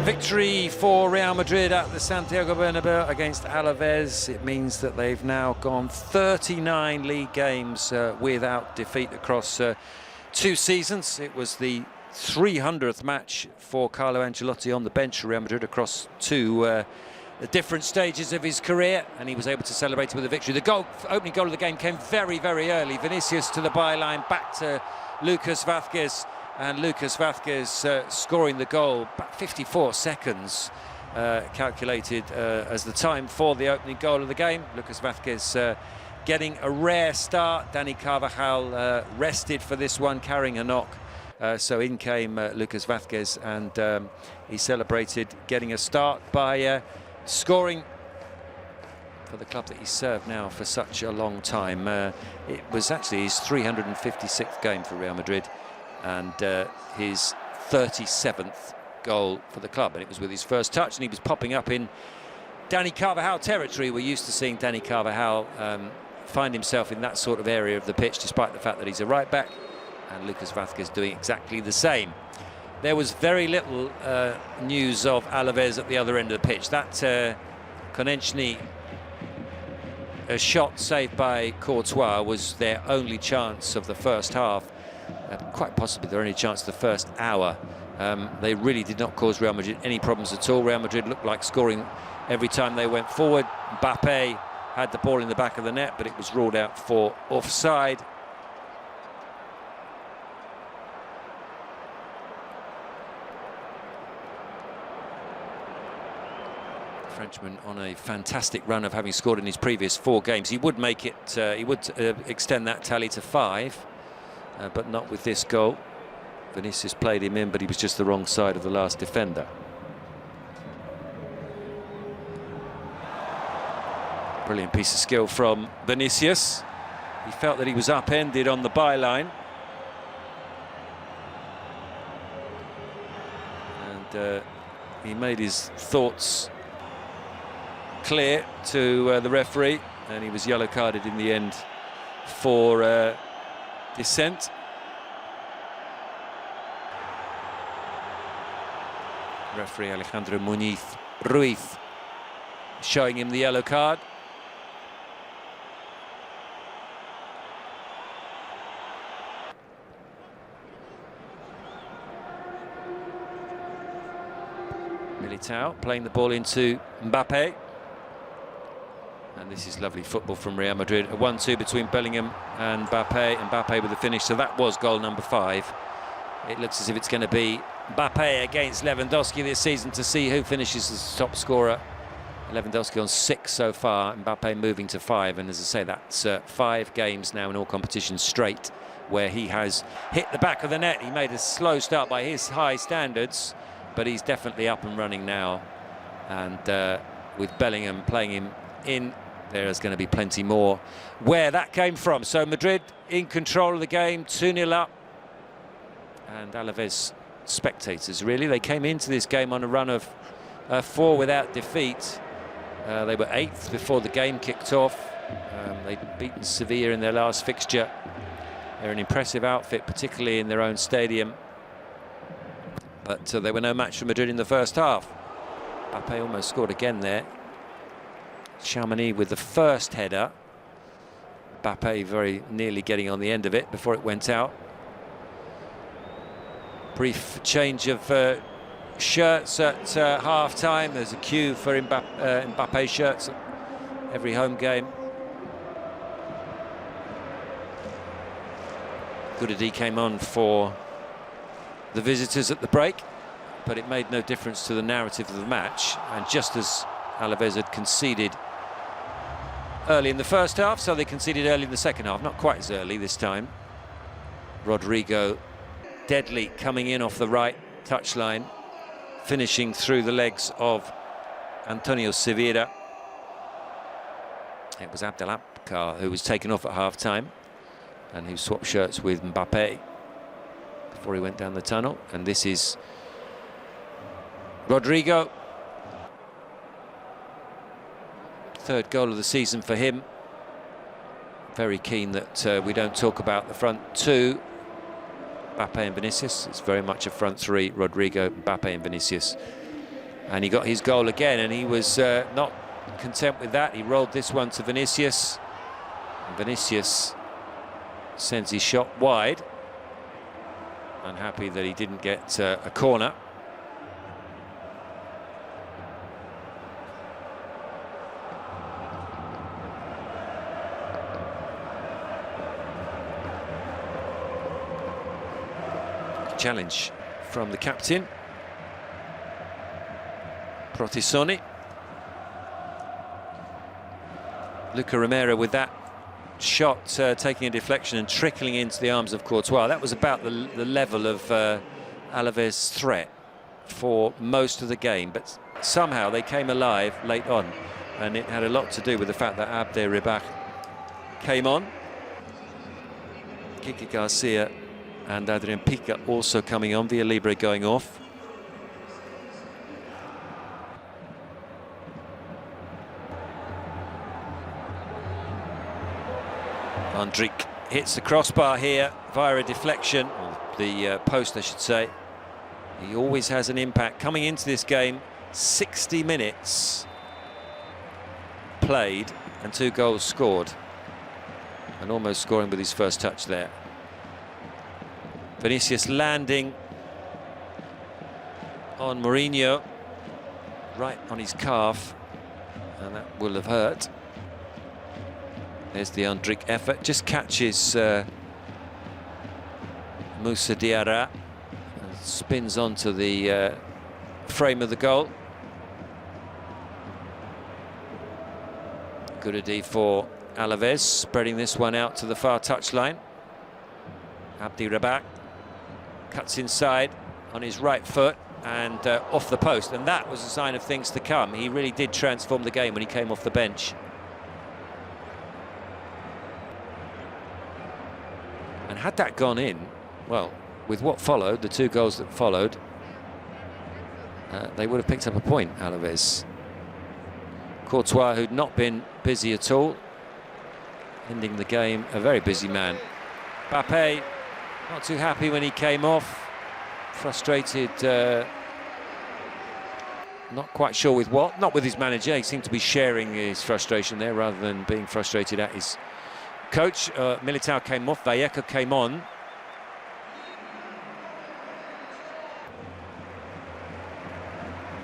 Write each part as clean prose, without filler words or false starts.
Victory for Real Madrid at the Santiago Bernabeu against Alaves. It means that they've now gone 39 league games without defeat across 2 seasons. It was the 300th match for Carlo Ancelotti on the bench for Real Madrid across 2 different stages of his career, and he was able to celebrate with a victory. The opening goal of the game came very, very early. Vinicius to the byline, back to Lucas Vázquez. And Lucas Vázquez scoring the goal, about 54 seconds calculated as the time for the opening goal of the game. Lucas Vázquez getting a rare start. Dani Carvajal rested for this one, carrying a knock. So in came Lucas Vázquez, and he celebrated getting a start by scoring for the club that he's served now for such a long time. It was actually his 356th game for Real Madrid, and his 37th goal for the club, and it was with his first touch, and he was popping up in Dani Carvajal territory. We're used to seeing Dani Carvajal find himself in that sort of area of the pitch, despite the fact that he's a right back, and Lucas Vázquez doing exactly the same. There was very little news of Alaves at the other end of the pitch. That Konechny shot saved by Courtois was their only chance of the first half. Quite possibly their only chance of the first hour. They really did not cause Real Madrid any problems at all. Real Madrid looked like scoring every time they went forward. Mbappé had the ball in the back of the net, but it was ruled out for offside. Frenchman on a fantastic run of having scored in his previous 4 games. He would make it, he would extend that tally to 5. But not with this goal. Vinicius played him in, but he was just the wrong side of the last defender. Brilliant piece of skill from Vinicius. He felt that he was upended on the byline. And he made his thoughts clear to the referee, and he was yellow carded in the end for dissent. Referee Alejandro Ruiz showing him the yellow card. Militao playing the ball into Mbappé. And this is lovely football from Real Madrid. A 1-2 between Bellingham and Mbappé. Mbappé with the finish. So that was goal number 5. It looks as if it's going to be Mbappé against Lewandowski this season to see who finishes as top scorer. Lewandowski on 6 so far. Mbappé moving to 5. And as I say, that's 5 games now in all competitions straight where he has hit the back of the net. He made a slow start by his high standards, but he's definitely up and running now. And with Bellingham playing him in, there's going to be plenty more where that came from. So Madrid in control of the game, 2-0 up. And Alaves spectators, really, they came into this game on a run of 4 without defeat. They were 8th before the game kicked off. They'd beaten Sevilla in their last fixture. They're an impressive outfit, particularly in their own stadium. But they were no match for Madrid in the first half. Mbappé almost scored again there. Chamonix with the first header. Mbappé very nearly getting on the end of it before it went out. Brief change of shirts at half-time. There's a queue for Mbappé shirts at every home game. Goudadi came on for the visitors at the break, but it made no difference to the narrative of the match. And just as Alaves had conceded early in the first half, so they conceded early in the second half. Not quite as early this time. Rodrygo deadly coming in off the right touchline, finishing through the legs of Antonio Sevilla. It was Abdelakar who was taken off at half-time, and who swapped shirts with Mbappé before he went down the tunnel. And this is Rodrygo. 3rd goal of the season for him. Very keen that we don't talk about the front 2, Mbappé and Vinicius. It's very much a front 3, Rodrygo, Mbappé and Vinicius. And he got his goal again, and he was not content with that. He rolled this one to Vinicius. And Vinicius sends his shot wide. Unhappy that he didn't get a corner. Challenge from the captain, Protisoni. Luca Romero with that shot taking a deflection and trickling into the arms of Courtois. That was about the level of Alaves' threat for most of the game, but somehow they came alive late on, and it had a lot to do with the fact that Abde Ribach came on. Kike Garcia and Adrian Pica also coming on, Villa Libre going off. Rodrygo hits the crossbar here via a deflection, or the post I should say. He always has an impact. Coming into this game, 60 minutes played and 2 goals scored, and almost scoring with his first touch there. Vinicius landing on Mourinho, right on his calf, and that will have hurt. There's the Rodrygo effort, just catches Moussa Diarra and spins onto the frame of the goal. Good for Alaves, spreading this one out to the far touchline. Abdi Rabak cuts inside on his right foot and off the post, and that was a sign of things to come. He really did transform the game when he came off the bench. And had that gone in, well, with what followed, the 2 goals that followed, they would have picked up a point, Alaves. Courtois, who'd not been busy at all, ending the game, a very busy man. Mbappé, not too happy when he came off, frustrated, not quite sure with what, not with his manager. He seemed to be sharing his frustration there rather than being frustrated at his coach. Militao came off, Vallejo came on.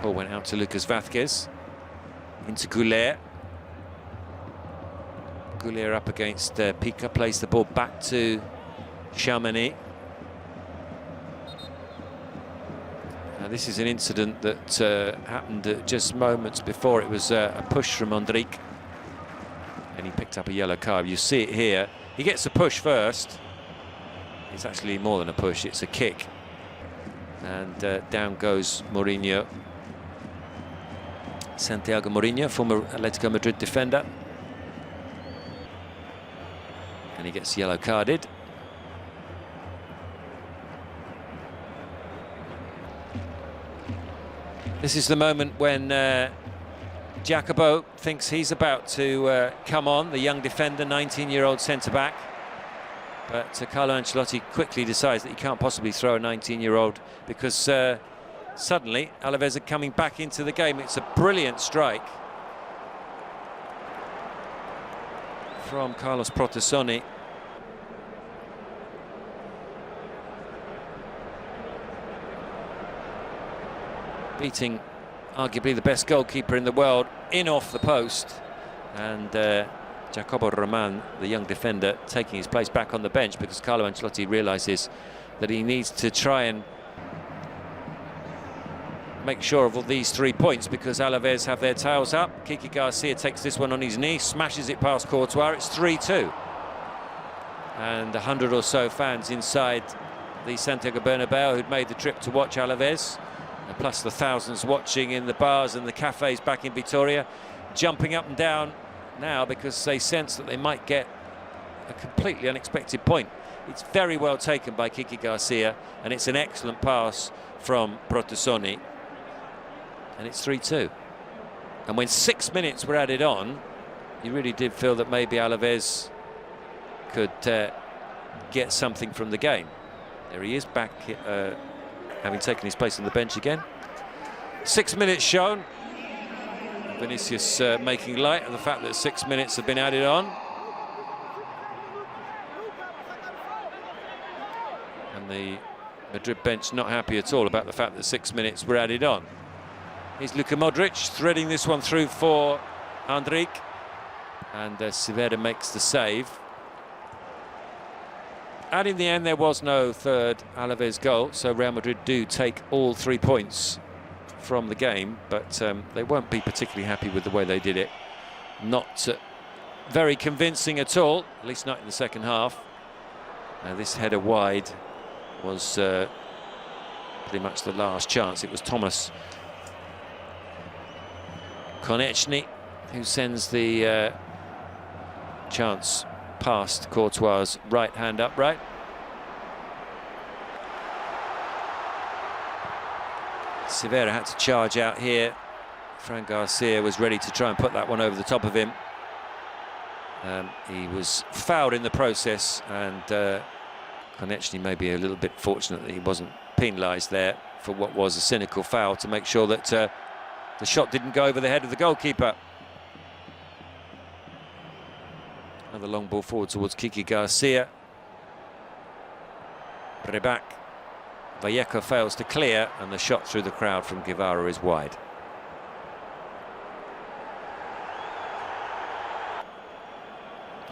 Ball went out to Lucas Vázquez, into Goulet. Goulet up against Pica, plays the ball back to Chamonix. Now this is an incident that happened just moments before. It was a push from Rodrygo, and he picked up a yellow card. You see it here. He gets a push first. It's actually more than a push, it's a kick. And down goes Mourinho. Santiago Mourinho, former Atletico Madrid defender. And he gets yellow carded. This is the moment when Jacobo thinks he's about to come on, the young defender, 19-year-old centre-back. But Carlo Ancelotti quickly decides that he can't possibly throw a 19-year-old because suddenly Alaves are coming back into the game. It's a brilliant strike from Carlos Protisoni. Beating arguably the best goalkeeper in the world in off the post, and Jacobo Roman, the young defender, taking his place back on the bench because Carlo Ancelotti realises that he needs to try and make sure of all these 3 points because Alaves have their tails up. Kike Garcia takes this one on his knee, smashes it past Courtois. It's 3-2. And 100 or so fans inside the Santiago Bernabeu who'd made the trip to watch Alaves, plus the thousands watching in the bars and the cafes back in Vitoria, jumping up and down now because they sense that they might get a completely unexpected point. It's very well taken by Kike Garcia, and it's an excellent pass from Protisoni, and it's 3-2. And when 6 minutes were added on, you really did feel that maybe Alaves could get something from the game. There he is back, having taken his place on the bench again. 6 minutes shown. Vinicius making light of the fact that 6 minutes have been added on. And the Madrid bench not happy at all about the fact that 6 minutes were added on. Here's Luka Modric threading this one through for Rodrygo. And Severa makes the save. And in the end, there was no third Alaves goal, so Real Madrid do take all 3 points from the game, but they won't be particularly happy with the way they did it. Not very convincing at all, at least not in the second half. This header wide was pretty much the last chance. It was Thomas Konechny who sends the chance past Courtois' right hand upright. Severa had to charge out here. Fran Garcia was ready to try and put that one over the top of him. He was fouled in the process, and Konechny may be a little bit fortunate that he wasn't penalised there for what was a cynical foul to make sure that the shot didn't go over the head of the goalkeeper. Another long ball forward towards Kiki Garcia. Rebac. Vallejo fails to clear, and the shot through the crowd from Guevara is wide.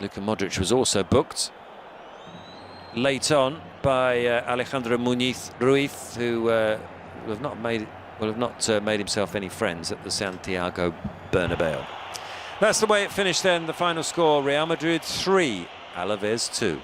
Luka Modric was also booked late on by Alejandro Muñiz Ruiz, who will have not made himself any friends at the Santiago Bernabeu. That's the way it finished then. The final score: Real Madrid 3, Alaves 2.